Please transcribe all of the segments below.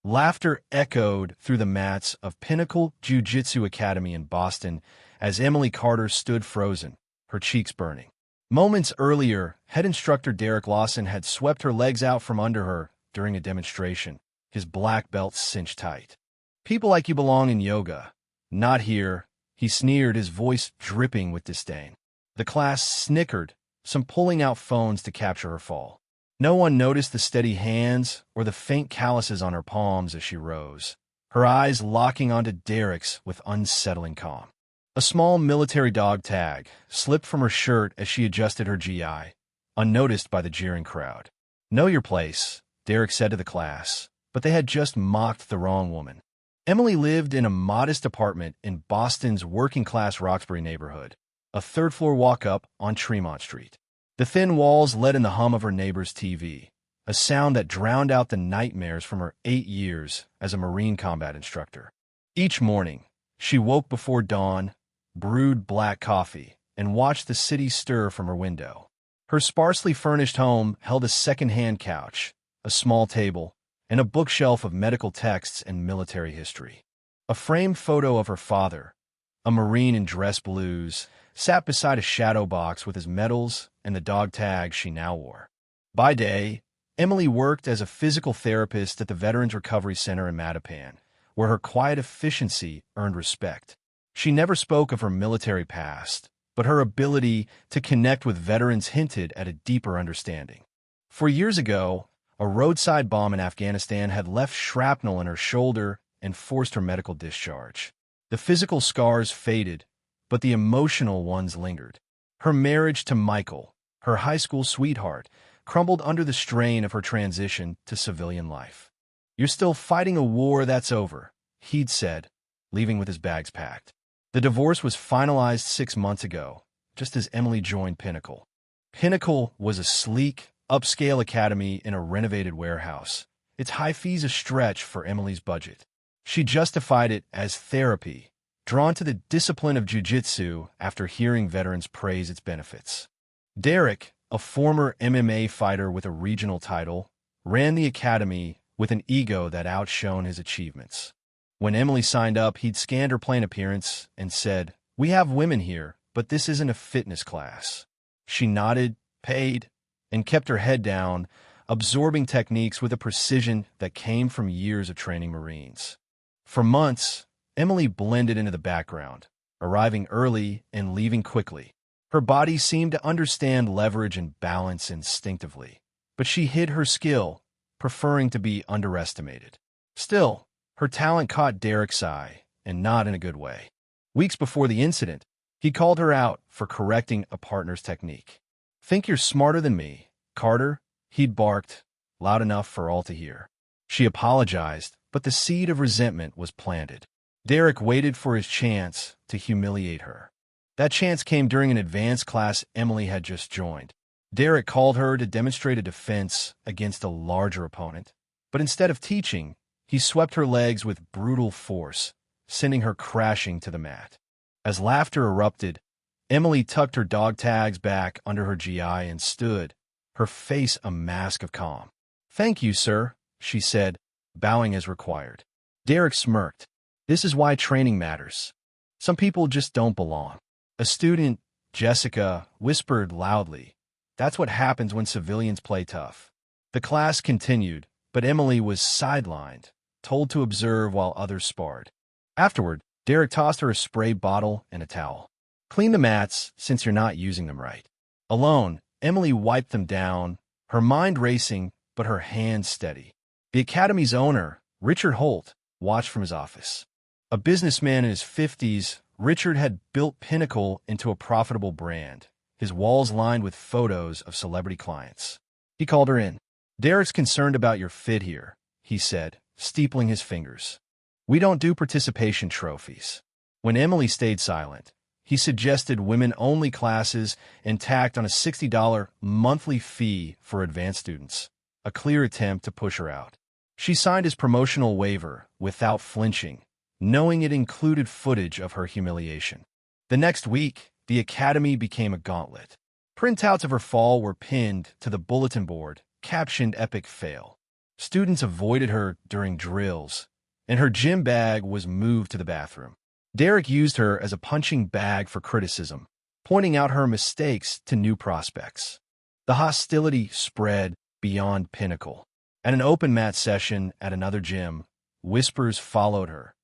Laughter echoed through the mats of Pinnacle Jiu-Jitsu Academy in Boston as Emily Carter stood frozen, her cheeks burning. Moments earlier, head instructor Derek Lawson had swept her legs out from under her during a demonstration, his black belt cinched tight. "People like you belong in yoga. Not here," he sneered, his voice dripping with disdain. The class snickered, some pulling out phones to capture her fall. No one noticed the steady hands or the faint calluses on her palms as she rose, her eyes locking onto Derek's with unsettling calm. A small military dog tag slipped from her shirt as she adjusted her GI, unnoticed by the jeering crowd. "Know your place," Derek said to the class, but they had just mocked the wrong woman. Emily lived in a modest apartment in Boston's working-class Roxbury neighborhood, a third-floor walk-up on Tremont Street. The thin walls let in the hum of her neighbor's TV, a sound that drowned out the nightmares from her 8 years as a Marine combat instructor. Each morning, she woke before dawn, brewed black coffee, and watched the city stir from her window. Her sparsely furnished home held a second-hand couch, a small table, and a bookshelf of medical texts and military history. A framed photo of her father, a Marine in dress blues, sat beside a shadow box with his medals and the dog tag she now wore. By day, Emily worked as a physical therapist at the Veterans Recovery Center in Mattapan, where her quiet efficiency earned respect. She never spoke of her military past, but her ability to connect with veterans hinted at a deeper understanding. 4 years ago, a roadside bomb in Afghanistan had left shrapnel in her shoulder and forced her medical discharge. The physical scars faded, but the emotional ones lingered. Her marriage to Michael, her high school sweetheart, crumbled under the strain of her transition to civilian life. "You're still fighting a war that's over," he'd said, leaving with his bags packed. The divorce was finalized 6 months ago, just as Emily joined Pinnacle. Pinnacle was a sleek, upscale academy in a renovated warehouse, its high fees a stretch for Emily's budget. She justified it as therapy, drawn to the discipline of jiu-jitsu after hearing veterans praise its benefits. Derek, a former MMA fighter with a regional title, ran the academy with an ego that outshone his achievements. When Emily signed up, he'd scanned her plane appearance and said, "We have women here, but this isn't a fitness class." She nodded, paid, and kept her head down, absorbing techniques with a precision that came from years of training Marines. For months, Emily blended into the background, arriving early and leaving quickly. Her body seemed to understand leverage and balance instinctively, but she hid her skill, preferring to be underestimated. Still, her talent caught Derek's eye, and not in a good way. Weeks before the incident, he called her out for correcting a partner's technique. "Think you're smarter than me, Carter?" he'd barked, loud enough for all to hear. She apologized, but the seed of resentment was planted. Derek waited for his chance to humiliate her. That chance came during an advanced class Emily had just joined. Derek called her to demonstrate a defense against a larger opponent, but instead of teaching, he swept her legs with brutal force, sending her crashing to the mat. As laughter erupted, Emily tucked her dog tags back under her GI and stood, her face a mask of calm. "Thank you, sir," she said, bowing as required. Derek smirked. "This is why training matters. Some people just don't belong." A student, Jessica, whispered loudly, "That's what happens when civilians play tough." The class continued, but Emily was sidelined, told to observe while others sparred. Afterward, Derek tossed her a spray bottle and a towel. "Clean the mats since you're not using them right." Alone, Emily wiped them down, her mind racing but her hands steady. The academy's owner, Richard Holt, watched from his office. A businessman in his 50s, Richard had built Pinnacle into a profitable brand, his walls lined with photos of celebrity clients. He called her in. "Derek's concerned about your fit here," he said, steepling his fingers. "We don't do participation trophies." When Emily stayed silent, he suggested women-only classes and tacked on a $60 monthly fee for advanced students, a clear attempt to push her out. She signed his promotional waiver without flinching, knowing it included footage of her humiliation. The next week, the academy became a gauntlet. Printouts of her fall were pinned to the bulletin board, captioned "Epic Fail." Students avoided her during drills, and her gym bag was moved to the bathroom. Derek used her as a punching bag for criticism, pointing out her mistakes to new prospects. The hostility spread beyond Pinnacle. At an open mat session at another gym, whispers followed her.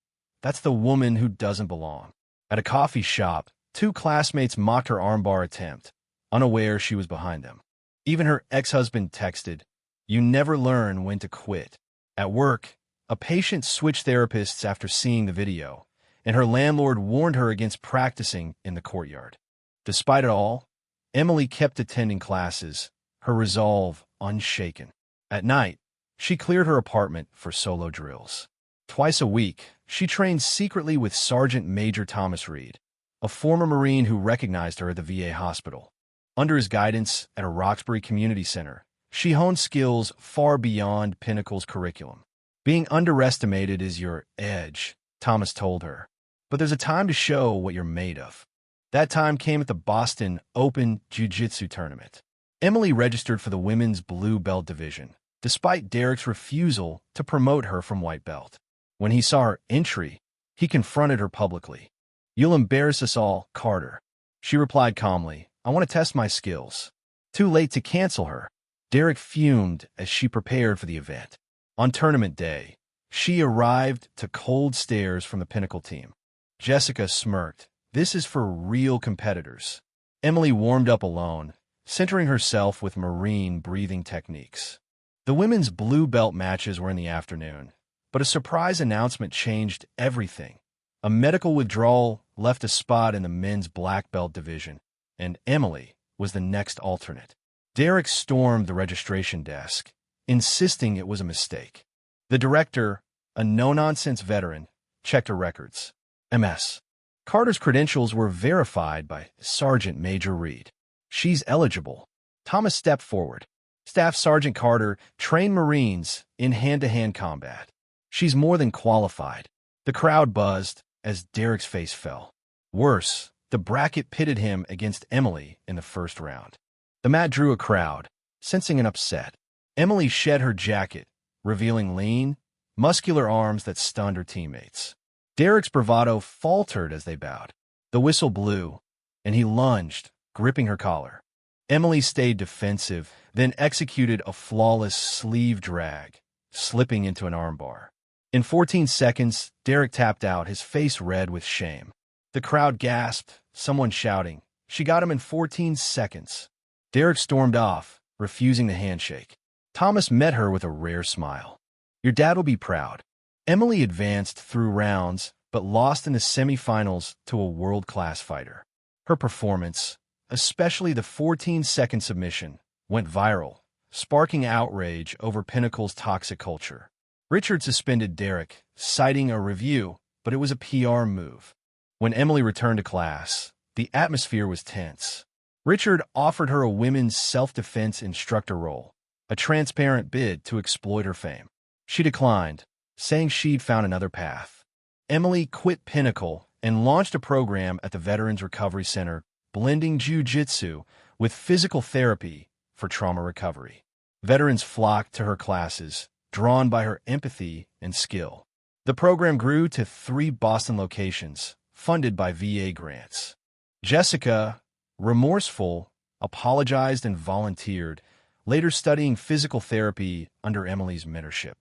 "That's the woman who doesn't belong." At a coffee shop, two classmates mocked her armbar attempt, unaware she was behind them. Even her ex-husband texted, "You never learn when to quit." At work, a patient switched therapists after seeing the video, and her landlord warned her against practicing in the courtyard. Despite it all, Emily kept attending classes, her resolve unshaken. At night, she cleared her apartment for solo drills. Twice a week, she trained secretly with Sergeant Major Thomas Reed, a former Marine who recognized her at the VA hospital. Under his guidance at a Roxbury Community Center, she honed skills far beyond Pinnacle's curriculum. "Being underestimated is your edge," Thomas told her. "But there's a time to show what you're made of." That time came at the Boston Open Jiu-Jitsu tournament. Emily registered for the women's blue belt division, despite Derek's refusal to promote her from white belt. When he saw her entry, he confronted her publicly. "You'll embarrass us all, Carter." She replied calmly, "I want to test my skills." Too late to cancel her. Derek fumed as she prepared for the event. On tournament day, she arrived to cold stares from the Pinnacle team. Jessica smirked. "This is for real competitors." Emily warmed up alone, centering herself with Marine breathing techniques. The women's blue belt matches were in the afternoon, but a surprise announcement changed everything. A medical withdrawal left a spot in the men's black belt division, and Emily was the next alternate. Derek stormed the registration desk, insisting it was a mistake. The director, a no-nonsense veteran, checked her records. MS. Carter's credentials were verified by Sergeant Major Reed. "She's eligible." Thomas stepped forward. "Staff Sergeant Carter trained Marines in hand-to-hand combat. She's more than qualified." The crowd buzzed as Derek's face fell. Worse, the bracket pitted him against Emily in the first round. The mat drew a crowd, sensing an upset. Emily shed her jacket, revealing lean, muscular arms that stunned her teammates. Derek's bravado faltered as they bowed. The whistle blew, and he lunged, gripping her collar. Emily stayed defensive, then executed a flawless sleeve drag, slipping into an armbar. In 14 seconds, Derek tapped out, his face red with shame. The crowd gasped, someone shouting, "She got him in 14 seconds." Derek stormed off, refusing the handshake. Thomas met her with a rare smile. "Your dad will be proud." Emily advanced through rounds, but lost in the semifinals to a world-class fighter. Her performance, especially the 14-second submission, went viral, sparking outrage over Pinnacle's toxic culture. Richard suspended Derek, citing a review, but it was a PR move. When Emily returned to class, the atmosphere was tense. Richard offered her a women's self-defense instructor role, a transparent bid to exploit her fame. She declined, saying she'd found another path. Emily quit Pinnacle and launched a program at the Veterans Recovery Center, blending jiu-jitsu with physical therapy for trauma recovery. Veterans flocked to her classes, drawn by her empathy and skill. The program grew to 3 Boston locations, funded by VA grants. Jessica, remorseful, apologized and volunteered, later studying physical therapy under Emily's mentorship.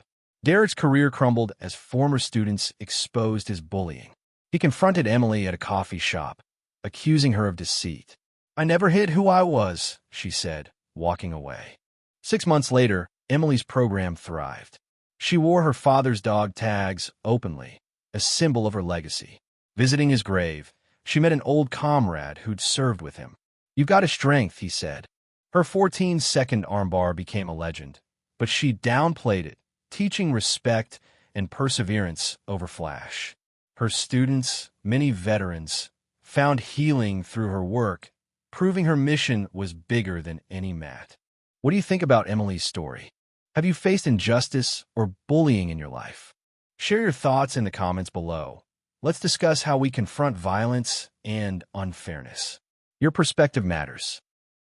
Derek's career crumbled as former students exposed his bullying. He confronted Emily at a coffee shop, accusing her of deceit. "I never hid who I was," she said, walking away. 6 months later, Emily's program thrived. She wore her father's dog tags openly, a symbol of her legacy. Visiting his grave, she met an old comrade who'd served with him. "You've got a strength," he said. Her 14-second armbar became a legend, but she downplayed it, teaching respect and perseverance over flash. Her students, many veterans, found healing through her work, proving her mission was bigger than any mat. What do you think about Emily's story? Have you faced injustice or bullying in your life? Share your thoughts in the comments below. Let's discuss how we confront violence and unfairness. Your perspective matters.